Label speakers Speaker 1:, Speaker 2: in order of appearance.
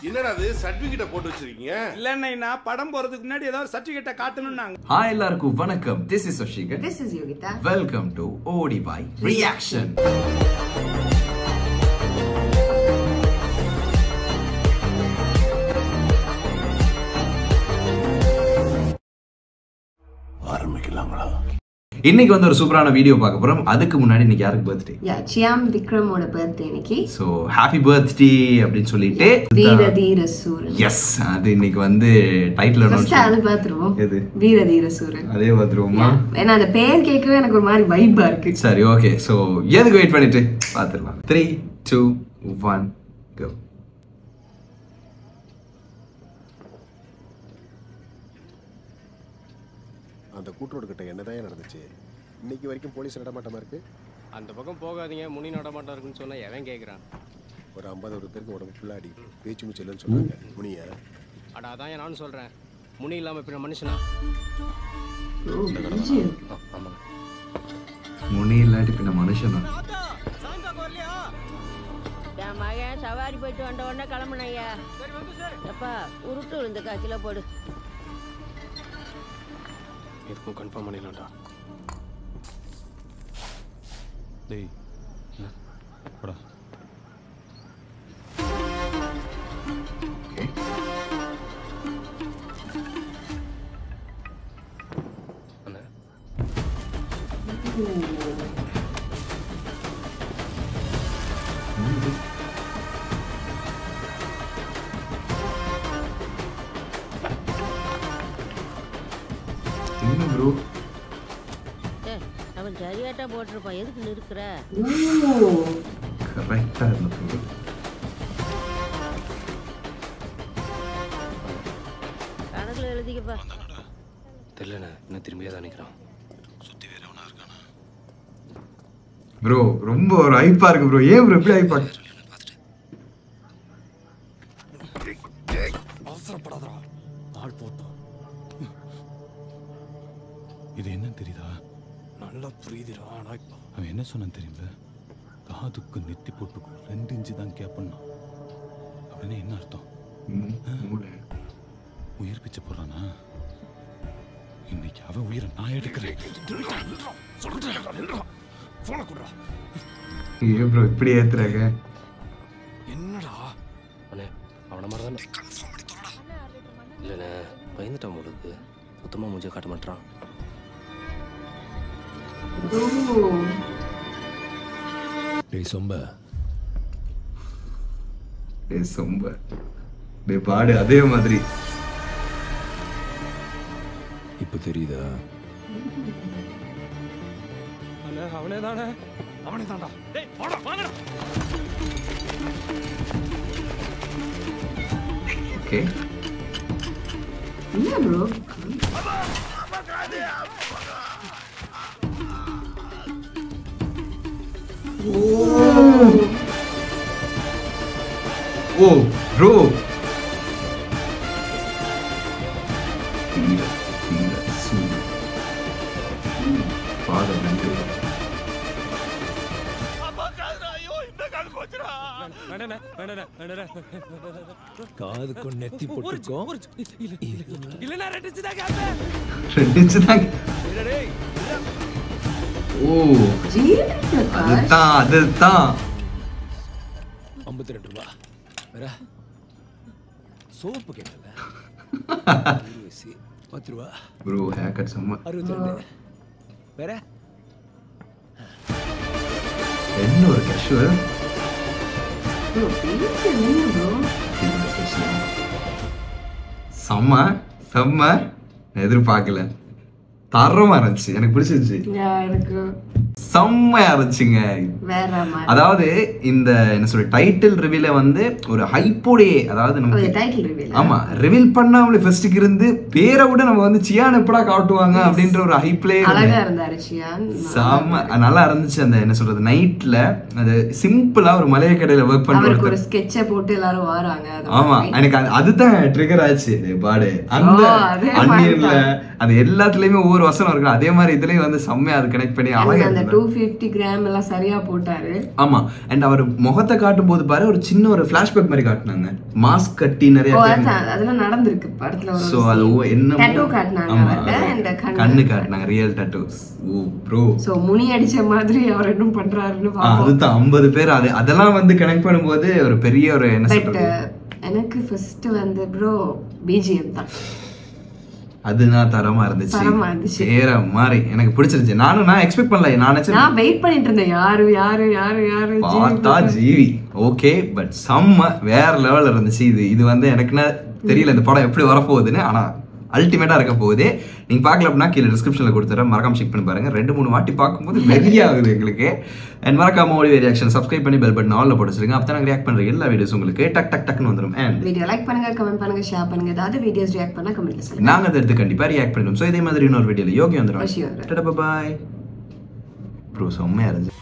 Speaker 1: என்னடா அது சர்டிபிகேட்ட போட்டு வச்சிருக்கீங்க?
Speaker 2: இல்லன்னா படம் போறதுக்கு முன்னாடி ஏதாவது சர்டிபிகேட்ட காட்டணும்னாங்க.
Speaker 3: ஹாய் எல்லாருக்கும் வணக்கம். This is Ashika.
Speaker 4: This is Yogita.
Speaker 3: Welcome to ODY Reaction.
Speaker 1: ஆரம்பிக்கலாங்களா?
Speaker 3: இன்னைக்கு வந்து ஒரு சூப்பரான வீடியோ பார்க்க போறோம். அதுக்கு முன்னாடி இன்னைக்கு யாருக்கு பர்த்டே?
Speaker 4: சியாம் விக்ரமோட பர்த்டே இன்னைக்கு.
Speaker 3: சோ ஹாப்பி பர்த்டே அப்படினு சொல்லிட்டு
Speaker 4: வீரதீர சூரன்.
Speaker 3: எஸ், அது இன்னைக்கு வந்து டைட்டில்
Speaker 4: ஃபர்ஸ்ட் அது பாத்துருவோம்.
Speaker 3: எது?
Speaker 4: வீரதீர சூரன்.
Speaker 3: அதே பாத்துருவோமா?
Speaker 4: ஏன்னா அந்த பேர் கேட்கவே எனக்கு ஒரு மாதிரி வைபா இருக்கு.
Speaker 3: சரி, ஓகே. சோ எதுக்கு வெயிட் பண்ணிட்டு பாத்துடலாம். 3 2 1 go.
Speaker 5: அந்த கூட்டரோடு கிட்ட என்னதான் நடந்துச்சு? இன்னைக்கு வரைக்கும் போலீஸ் நடமாட்டமா இருக்கு.
Speaker 6: அந்த பக்கம் போகாதீங்க, முனி நடமாட்டம் இருக்குன்னு சொன்னா எவன் கேட்குறான்?
Speaker 5: ஒரு 50 பேருக்கு உடம்பு ஃபுல்லாடி பேச்சு மூச்சு இல்லைன்னு சொன்னாங்க. முனியா?
Speaker 6: அட அதான் நானும் சொல்றேன், முனி இல்லாம பின்ன மனுஷனா?
Speaker 5: ஆமாங்க.
Speaker 3: முனி இல்லாட்டி பின்ன மனுஷனா?
Speaker 7: என் மகன் சவாரி போயிட்டு வந்த உடனே கிளம்புனையா. எப்பா உருட்டு விழுந்த காய்ச்சல போடு.
Speaker 6: எதுக்கும் கன்ஃபார்ம் பண்ணிடலாம்டா.
Speaker 8: டேய் போடா.
Speaker 6: அண்ணா
Speaker 3: என்ன ப்ரோ?
Speaker 7: அவன் சரியாட்டா போட்டிருப்பான், எதுக்கு நிற்கிற?
Speaker 3: கரெக்டா இருந்தது.
Speaker 7: கணக்குல எழுதிக்கப்பா.
Speaker 6: தெரியலண்ணே, இன்னும் திரும்பியே தான் நிற்கிறான். சுற்றி வேற ஒன்றா இருக்கானா
Speaker 3: ப்ரோ? ரொம்ப ஒரு ஹைப்பா இருக்கு ப்ரோ. ஏன் ப்ரோ இப்படி ஹைப்பா?
Speaker 8: அவசரப்படாதடா, ஆள் போட்டோம். இது என்ன தெரியுதா? நல்லா புரியுதுடா. ஆனா அவன் என்ன சொன்னான் தெரியுமா? காதுக்கு நெத்தி போட்டுக்கும் 2 இன்ச்சு தான் கேப்பண்ணா. அப்படின்னா என்ன அர்த்தம்? உயிர் பிச்சை போடுறானா? இன்னைக்கு அவன் உயிரை நான் எடுக்கிறேன்.
Speaker 3: ஏன் ப்ரோ இப்படி ஏத்துறாங்க?
Speaker 8: என்னடா
Speaker 6: அண்ணே, அவனை மாதிரி தானே? இல்லைண்ணே, பயந்துட்டான் போடுது. மொத்தமாக மூஞ்ச காட்ட மாட்டான்.
Speaker 8: டேய் சொம்ப,
Speaker 3: டேய் சொம்ப, டேய் பாடு அதே மாதிரி.
Speaker 8: இப்ப தெரியுதா?
Speaker 6: அண்ணே, அவனே தானே?
Speaker 8: அவனே தான்டா. டேய் போடா, வாங்கடா.
Speaker 3: ஓகே.
Speaker 4: என்ன ப்ரோ?
Speaker 3: ஓ ப்ரோ,
Speaker 8: காதுக்கு நெத்தி போட்டுக்கோ.
Speaker 6: இல்லைண்ணா, 2 இன்ச்சு தான் கேட்பேன்.
Speaker 3: 2 இன்ச்சு தான். ஓ அதுதான் அதுதான்.
Speaker 8: 52 ரூபா வேற. சோப்பு கேட்டல 10 ரூபா.
Speaker 3: ப்ரோ ஹேர் கட் செம்ம.
Speaker 8: 62 வேற.
Speaker 3: என்ன ஒரு கேஷுவல்.
Speaker 4: ப்ரோ பேச்சு என்ன ப்ரோ?
Speaker 3: செம்ம செம்ம. எதிர்பார்க்கல. தரமா இருந்துச்சு, எனக்கு பிடிச்சிருச்சு.
Speaker 4: எனக்கு
Speaker 3: செம்மையா இருந்துச்சுங்க.
Speaker 4: வேற மாதிரி.
Speaker 3: அதாவது இந்த என்ன சொல்ற டைட்டில் ரிவீல வந்து ஒரு ஹைப்போடே, அதாவது நமக்கு
Speaker 4: டைட்டில் ரிவீல்.
Speaker 3: ஆமா, ரிவீல் பண்ணாமலே ஃபர்ஸ்ட்க்கு இருந்து பேரை விட நம்ம வந்து சியான் எப்படா காட்டுவாங்க அப்படின்ற ஒரு ஹைப்லே
Speaker 4: அழகா இருந்தாரு சியான்.
Speaker 3: செம்ம நல்லா இருந்துச்சு. அந்த என்ன சொல்றது நைட்ல அது சிம்பிளா ஒரு மளிகை கடையில வர்க் பண்றது,
Speaker 4: ஒரு ஸ்கெட்சை போட்டு எல்லாரும் வராங்க.
Speaker 3: ஆமா, எனக்கு அதுதான் ட்ரிகர் ஆச்சு. பாடு அந்த அன்னியன்ல அது எல்லாத்துலயுமே ஒவ்வொரு வசனம் இருக்கு. அதே மாதிரி இதுலயும் வந்து செம்மையா அது கனெக்ட் பண்ணி அழகா
Speaker 4: 250 கிராம் எல்லாம் சரியா போட்டாரு.
Speaker 3: ஆமா. அண்ட் அவர் முகத்தை காட்டும் போது பாரு ஒரு சின்ன ஒரு ஃபிளாஷ்பேக் மாதிரி காட்டினாங்க. மாஸ்க் கட்டி நிறைய
Speaker 4: அதெல்லாம் நடந்திருக்கு படத்துல. ஒரு
Speaker 3: சோ அது என்ன
Speaker 4: டாட்டூ காட்டினாங்க அவர்ட்ட and
Speaker 3: கண்ணு காட்டினாங்க ரியல் டாட்டூஸ். ஓ ப்ரோ.
Speaker 4: சோ முனி அடிச்ச மாதிரி அவர் என்ன பண்றாருன்னு பாப்போம்.
Speaker 3: அதுதான் 50 பேர் அதெல்லாம் வந்து கனெக்ட் பண்ணும்போது ஒரு பெரிய ஒரு என்ன சொல்றது.
Speaker 4: எனக்கு ஃபர்ஸ்ட் வந்து ப்ரோ பிஜிஎம் தான்.
Speaker 3: அதுதான் தரமா இருந்துச்சு. வேற மாதிரி எனக்கு பிடிச்சிருந்துச்சு. நான் எக்ஸ்பெக்ட் பண்ணல. நான்
Speaker 4: வெயிட் பண்ணிட்டு இருந்தேன் யாரு
Speaker 3: பார்த்தா ஜீவி. ஓகே பட் செம்ம வேற லெவல்ல இருந்துச்சு. இது வந்து எனக்குன்னா தெரியல இந்த படம் எப்படி வரப்போகுதுன்னு. ஆனா அல்டிமேட்டா இருக்க போகுது. நீங்க பார்க்கல அப்படின்னா கீழே டிஸ்கிரிப்ஷன்ல கொடுத்துறேன், மறக்காம செக் பண்ணி பாருங்க. 2-3 வாட்டி பார்க்கும்போது வெறியா ஆகுது எங்களுக்கு. அண்ட் மறக்காம ஓடி ரியாக்ஷன் சப்ஸ்கிரைப் பண்ணி பெல் பட்டன் ஆல்ல போட்டு வச்சிருங்க. அப்பதான் ரியாக்ட் பண்ற எல்லா வீடியோஸ் உங்களுக்கு டக் டக் டக்னு வந்துடும். அண்ட்
Speaker 4: வீடியோ லைக் பண்ணுங்க, கமெண்ட் பண்ணுங்க, ஷேர் பண்ணுங்க. ஏதாவது வீடியோஸ் ரியாக்ட் பண்ணா கமெண்ட்ல சொல்லுங்க.
Speaker 3: நாங்க அதை எடுத்து கண்டிப்பா ரியாக்ட் பண்ணிடுவோம். சோ இதே மாதிரி இன்னொரு வீடியோல யோகி வந்துடும். Bye bro. செம்மையா இருந்துச்சு.